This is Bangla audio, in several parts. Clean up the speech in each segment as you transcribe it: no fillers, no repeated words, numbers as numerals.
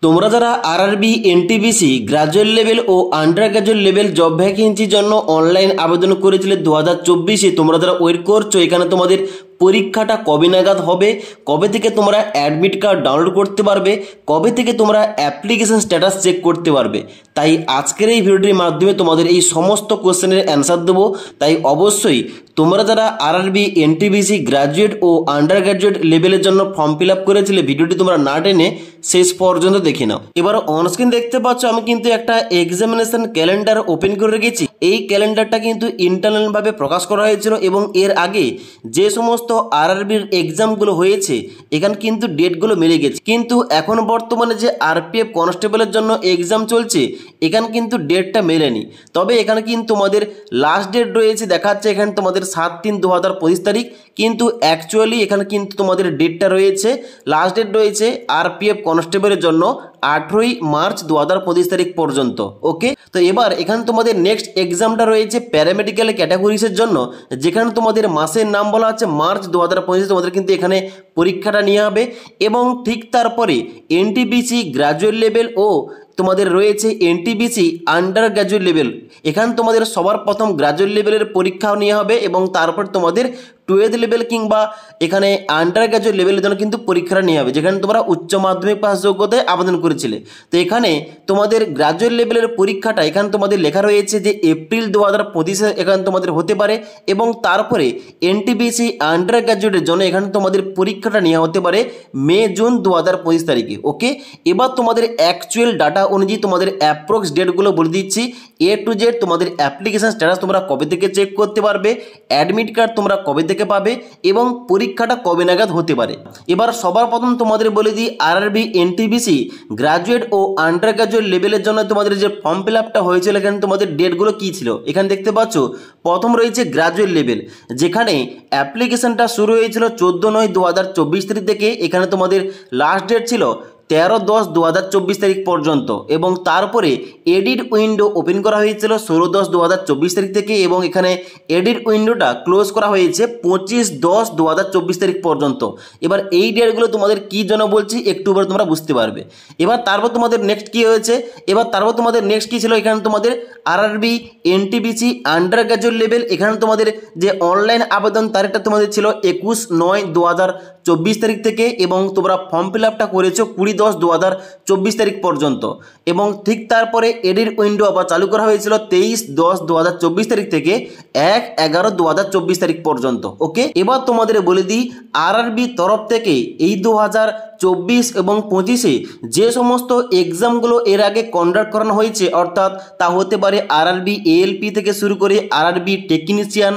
তোমরা যারা আরআরবি এনটিপিসি গ্রাজুয়েট লেভেল ও আন্ডার গ্রাজুয়েট লেভেল জব ভ্যাকেন্সির জন্য অনলাইন আবেদন করেছিলে 2024-এ, তোমরা যারা ওয়েট করছো এখানে তোমাদের পরীক্ষাটা কবে নাগাদ হবে, কবে থেকে তোমরা অ্যাডমিট কার্ড ডাউনলোড করতে পারবে, কবে থেকে তোমরা অ্যাপ্লিকেশন স্ট্যাটাস চেক করতে পারবে, তাই আজকের এই ভিডিওটির মাধ্যমে তোমাদের এই সমস্ত কোশ্চেনের অ্যান্সার দেবো। তাই অবশ্যই তোমরা যারা আরআরবি এনটিপিসি গ্রাজুয়েট ও আন্ডার গ্রাজুয়েট লেভেলের জন্য ফর্ম ফিল আপ করেছিলে, ভিডিওটি তোমরা না টেনে শেষ পর্যন্ত দেখে নাও। এবার অনস্ক্রিন দেখতে পাচ্ছ আমি কিন্তু একটা এক্সামিনেশন ক্যালেন্ডার ওপেন করে রেখেছি। এই ক্যালেন্ডারটা কিন্তু ইন্টারনাল ভাবে প্রকাশ করা হয়েছিল এবং এর আগে যে সমস্ত আরআরবির এক্সামগুলো হয়েছে এখানে কিন্তু ডেটগুলো মিলে গেছে, কিন্তু এখন বর্তমানে যে আরপিএফ কনস্টেবলের জন্য এক্সাম চলছে এখানে কিন্তু ডেটটা মেলেনি। তবে এখানে কিন্তু তোমাদের লাস্ট ডেট রয়েছে, দেখাচ্ছে এখানে তোমাদের 7/3/2025 তারিখ, কিন্তু অ্যাকচুয়ালি এখানে কিন্তু তোমাদের ডেটটা রয়েছে, লাস্ট ডেট রয়েছে আরপিএফ কনস্টেবলের জন্য 18ই মার্চ 2025 তারিখ পর্যন্ত। ওকে, তো এবার এখানে তোমাদের নেক্সট এক্সামটা রয়েছে প্যারামেডিক্যাল ক্যাটাগরিজের জন্য, যেখানে তোমাদের মাসের নাম বলা আছে মার্চ 2025। তোমাদের কিন্তু এখানে পরীক্ষাটা নিয়ে হবে এবং ঠিক তারপরে এনটিপিসি গ্রাজুয়েট লেভেল ও তোমাদের রয়েছে এনটিপিসি আন্ডার গ্রাজুয়েট লেভেল। এখানে তোমাদের সবার প্রথম গ্রাজুয়েট লেভেলের পরীক্ষাও নেওয়া হবে এবং তারপর তোমাদের 12th লেভেল কিংবা এখানে আন্ডার গ্রাজুয়েট লেভেলের জন্য কিন্তু পরীক্ষাটা নেওয়া হবে, যেখানে তোমরা উচ্চ মাধ্যমিক পাস যোগ্যতায় আবেদন করেছিলে। তো এখানে তোমাদের গ্রাজুয়েট লেভেলের পরীক্ষাটা এখানে তোমাদের লেখা রয়েছে যে এপ্রিল 2025 এখানে তোমাদের হতে পারে এবং তারপরে এনটিপিসি আন্ডার গ্রাজুয়েটের জন্য এখানে তোমাদের পরীক্ষাটা নেওয়া হতে পারে মে-জুন 2025 তারিখে। ওকে, এবার তোমাদের অ্যাকচুয়াল ডাটা অনুযায়ী তোমাদের অ্যাপ্রক্স ডেটগুলো বলে দিচ্ছি। এ টু জেড তোমাদের অ্যাপ্লিকেশন স্ট্যাটাস তোমরা কবে থেকে চেক করতে পারবে, অ্যাডমিট কার্ড তোমরা কবে থেকে পাবে এবং পরীক্ষাটা কবে নাগাদ হতে পারে। এবার সবার প্রথম তোমাদের বলে দিই আরআরবি এনটিপিসি গ্রাজুয়েট ও আন্ডার গ্রাজুয়েট লেভেলের জন্য তোমাদের যে ফর্ম ফিল আপটা হয়েছিল এখানে তোমাদের ডেটগুলো কী ছিল এখানে দেখতে পাচ্ছ। প্রথম রয়েছে গ্রাজুয়েট লেভেল, যেখানে অ্যাপ্লিকেশনটা শুরু হয়েছিল 14/9/2024 তারিখ থেকে। এখানে তোমাদের লাস্ট ডেট ছিল 13/10/2024 তারিখ পর্যন্ত এবং তারপরে এডিট উইন্ডো ওপেন করা হয়েছিল 16/10/2024 তারিখ থেকে এবং এখানে এডিট উইন্ডোটা ক্লোজ করা হয়েছে 25/10/2024 তারিখ পর্যন্ত। এবার এই ডেটগুলো তোমাদের কী জন্য বলছি একটু পরে তোমরা বুঝতে পারবে। এবার তারপর তোমাদের নেক্সট কী হয়েছে, এবার তারপর তোমাদের নেক্সট কী ছিল, এখানে তোমাদের RRB NTPC under graduate level. এখানে তোমাদের যে অনলাইন আবেদন তারিখটা তোমাদের ছিল 21/9/2024 তারিখ থেকে এবং তোমরা ফর্ম ফিল আপটা করেছো 20/10/2024 তারিখ পর্যন্ত এবং ঠিক তারপরে এডিট উইন্ডো আবার চালু করা হয়েছিল 23/10/2024 তারিখ থেকে 1/11/2024 তারিখ পর্যন্ত। ওকে, এবার তোমাদের বলে দিই আরআরবি তরফ থেকে এই 2024 এবং 25-এ যে সমস্ত এক্সামগুলো এর আগে কন্ডাক্ট করানো হয়েছে, অর্থাৎ তা হতে পারে আরআরবি এএলপি থেকে শুরু করে RRB technician,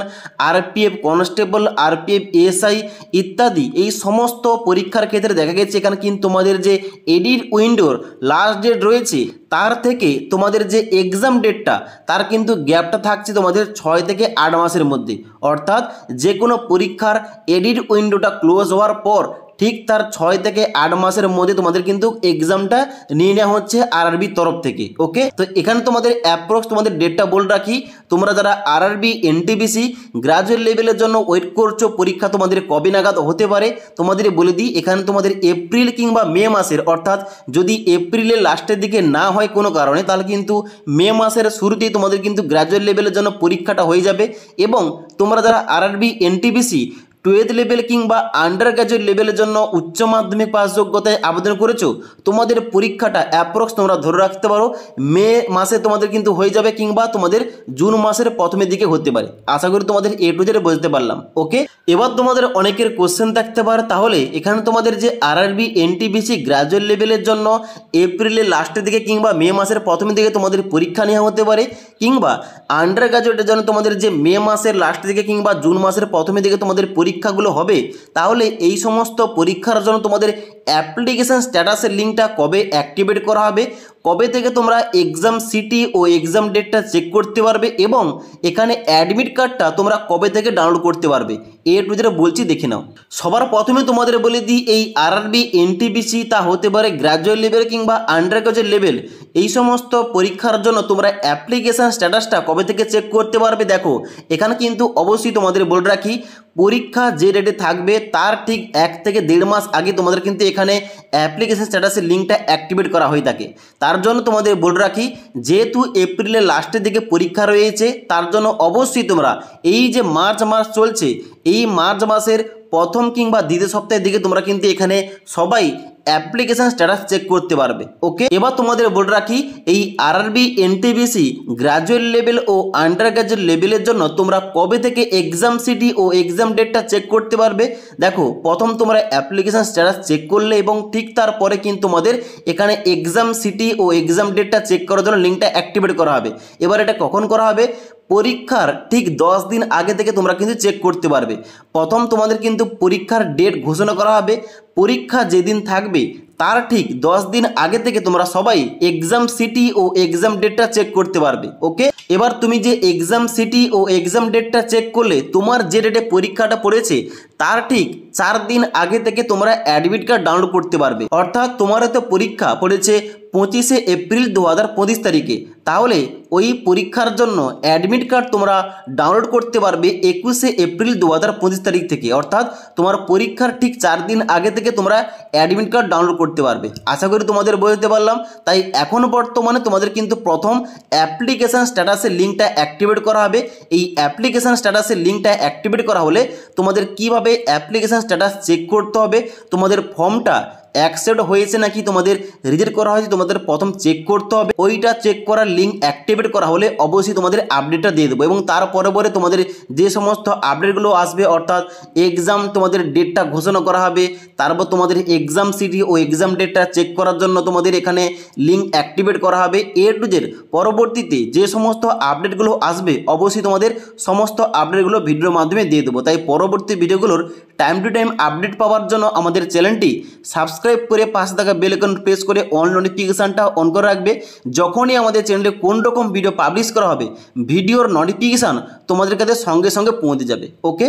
RPF constable, RPF ASI ইত্যাদি, এই সমস্ত পরীক্ষার ক্ষেত্রে দেখা গেছে এখানে কিন্তু তোমাদের যে এডিট উইন্ডোর লাস্ট ডেট রয়েছে তার থেকে তোমাদের যে এক্সাম ডেটটা তার কিন্তু গ্যাপটা থাকছে তোমাদের 6 থেকে 8 মাসের মধ্যে। অর্থাৎ যে কোনো পরীক্ষার এডিট উইন্ডোটা ক্লোজ হওয়ার পর ঠিক তার 6 থেকে 8 মাসের মধ্যে তোমাদের কিন্তু এক্সামটা নিয়ে নেওয়া হচ্ছে আরআরবি তরফ থেকে। ওকে, তো এখানে তোমাদের অ্যাপ্রক্স তোমাদের ডেটটা বলে রাখি, তোমরা যারা আরআরবি এনটিপিসি গ্রাজুয়েট লেভেলের জন্য ওয়েট করছো পরীক্ষা তোমাদের কবে নাগাদ হতে পারে তোমাদের বলে দিই। এখানে তোমাদের এপ্রিল কিংবা মে মাসের, অর্থাৎ যদি এপ্রিলের লাস্টের দিকে না হয় কোনো কারণে তাহলে কিন্তু মে মাসের শুরুতেই তোমাদের কিন্তু গ্রাজুয়েট লেভেলের জন্য পরীক্ষাটা হয়ে যাবে এবং তোমরা যারা আরআরবি এনটিপিসি 12th লেভেল কিংবা আন্ডার গ্রাজুয়েট লেভেলের জন্য উচ্চ মাধ্যমিক পাস যোগ্যতায় আবেদন করেছো তোমাদের পরীক্ষাটা অ্যাপ্রক্স তোমরা ধরে রাখতে পারো মে মাসে তোমাদের কিন্তু হয়ে যাবে কিংবা তোমাদের জুন মাসের প্রথমের দিকে হতে পারে। আশা করি তোমাদের এ টু জেড বুঝতে পারলাম। ওকে, এবার তোমাদের অনেকের কোশ্চেন থাকতে পারে তাহলে এখানে তোমাদের যে আরআরবি এনটিপিসি গ্রাজুয়েট লেভেলের জন্য এপ্রিলের লাস্টের দিকে কিংবা মে মাসের প্রথমের দিকে তোমাদের পরীক্ষা নেওয়া হতে পারে কিংবা আন্ডার গ্রাজুয়েটের জন্য তোমাদের যে মে মাসের লাস্টের দিকে কিংবা জুন মাসের প্রথমের দিকে তোমাদের পরীক্ষাগুলো হবে, তাহলে এই সমস্ত পরীক্ষার জন্য তোমাদের অ্যাপ্লিকেশন স্ট্যাটাসের লিঙ্কটা কবে অ্যাক্টিভেট করা হবে কবে থেকে তোমরা এক্সাম সিটি ও এক্সাম ডেটটা চেক করতে পারবে এবং এখানে অ্যাডমিট কার্ডটা তোমরা কবে থেকে ডাউনলোড করতে পারবে এ টু জেড বলছি, দেখে নাও। সবার প্রথমে তোমাদের বলে দিই, এই আরআরবি এনটিপিসি তা হতে পারে গ্র্যাজুয়েট লেভেল কিংবা আন্ডার গ্র্যাজুয়েট লেভেল, এই সমস্ত পরীক্ষার জন্য তোমরা অ্যাপ্লিকেশান স্ট্যাটাসটা কবে থেকে চেক করতে পারবে। দেখো এখানে কিন্তু অবশ্যই তোমাদের বলে রাখি, পরীক্ষা যে ডেটে থাকবে তার ঠিক 1 থেকে 1.5 মাস আগে তোমাদের কিন্তু এখানে অ্যাপ্লিকেশন স্ট্যাটাসের লিঙ্কটা অ্যাক্টিভেট করা হয়ে থাকে। তার জন্য তোমাদের বলে রাখি, যেহেতু এপ্রিলের লাস্টের দিকে পরীক্ষা রয়েছে, তার জন্য অবশ্যই তোমরা এই যে মার্চ মাস চলছে, এই মার্চ মাসের প্রথম কিংবা দ্বিতীয় সপ্তাহের দিকে তোমরা কিন্তু এখানে সবাই অ্যাপ্লিকেশান স্ট্যাটাস চেক করতে পারবে। ওকে, এবার তোমাদের বলে রাখি, এই আরআরবি এনটিপিসি গ্র্যাজুয়েট লেভেল ও আন্ডার গ্র্যাজুয়েট লেভেলের জন্য তোমরা কবে থেকে এক্সাম সিটি ও এক্সাম ডেটটা চেক করতে পারবে। দেখো প্রথম তোমরা অ্যাপ্লিকেশান স্ট্যাটাস চেক করলে এবং ঠিক তারপরে কিন্তু তোমাদের এখানে এক্সাম সিটি ও এক্সাম ডেটটা চেক করার জন্য লিঙ্কটা অ্যাক্টিভেট করা হবে। এবার এটা কখন করা হবে? পরীক্ষার ঠিক 10 দিন আগে থেকে তোমরা কিন্তু চেক করতে পারবে। প্রথম তোমাদের কিন্তু পরীক্ষার ডেট ঘোষণা করা হবে, পরীক্ষা যেদিন থাকবে তার ঠিক 10 দিন আগে থেকে তোমরা সবাই এক্সাম সিটি ও এক্সাম ডেটটা চেক করতে পারবে। ওকে, এবার তুমি যে এক্সাম সিটি ও এক্সাম ডেটটা চেক করলে তোমার যে ডেটে পরীক্ষাটা পড়েছে তার ঠিক 4 দিন আগে থেকে তোমরা অ্যাডমিট কার্ড ডাউনলোড করতে পারবে। অর্থাৎ তোমার তো পরীক্ষা পড়েছে 25শে এপ্রিল 2025 তারিখে, তাহলে ওই পরীক্ষার জন্য অ্যাডমিট কার্ড তোমরা ডাউনলোড করতে পারবে 21শে এপ্রিল 2025 তারিখ থেকে। অর্থাৎ তোমার পরীক্ষার ঠিক 4 দিন আগে থেকে তোমরা অ্যাডমিট কার্ড ডাউনলোড করতে পারবে। আশা করি তোমাদের বুঝতে পারলাম। তাই এখন বর্তমানে তোমাদের কিন্তু প্রথম অ্যাপ্লিকেশান স্ট্যাটাসের লিঙ্কটা অ্যাক্টিভেট করা হবে। এই অ্যাপ্লিকেশান স্ট্যাটাসের লিঙ্কটা অ্যাক্টিভেট করা হলে তোমাদের কিভাবে অ্যাপ্লিকেশান স্ট্যাটাস চেক করতে হবে, তোমাদের ফর্মটা অ্যাকসেপ্ট হয়েছে নাকি তোমাদের রিজেক্ট করা হয়েছে তোমাদের প্রথম চেক করতে হবে। ওইটা চেক করার লিঙ্ক অ্যাক্টিভেট করা হলে অবশ্যই তোমাদের আপডেটটা দিয়ে দেবো এবং তারপরে পরে তোমাদের যে সমস্ত আপডেটগুলো আসবে, অর্থাৎ এক্সাম তোমাদের ডেটটা ঘোষণা করা হবে, তারপর তোমাদের এক্সাম সিটি ও এক্সাম ডেটটা চেক করার জন্য তোমাদের এখানে লিঙ্ক অ্যাক্টিভেট করা হবে। এ টু জেড পরবর্তীতে যে সমস্ত আপডেটগুলো আসবে অবশ্যই তোমাদের সমস্ত আপডেটগুলো ভিডিওর মাধ্যমে দিয়ে দেবো। তাই পরবর্তী ভিডিওগুলোর টাইম টু টাইম আপডেট পাওয়ার জন্য আমাদের চ্যানেলটি সাবস্ক্রাইব করে পাশে থাকা বেল আইকন প্রেস করে অল নোটিফিকেশানটা অন করে রাখবে। যখনই আমাদের চ্যানেলে কোন রকম ভিডিও পাবলিশ করা হবে, ভিডিওর নোটিফিকেশান তোমাদের কাছে সঙ্গে সঙ্গে পৌঁছে যাবে। ওকে।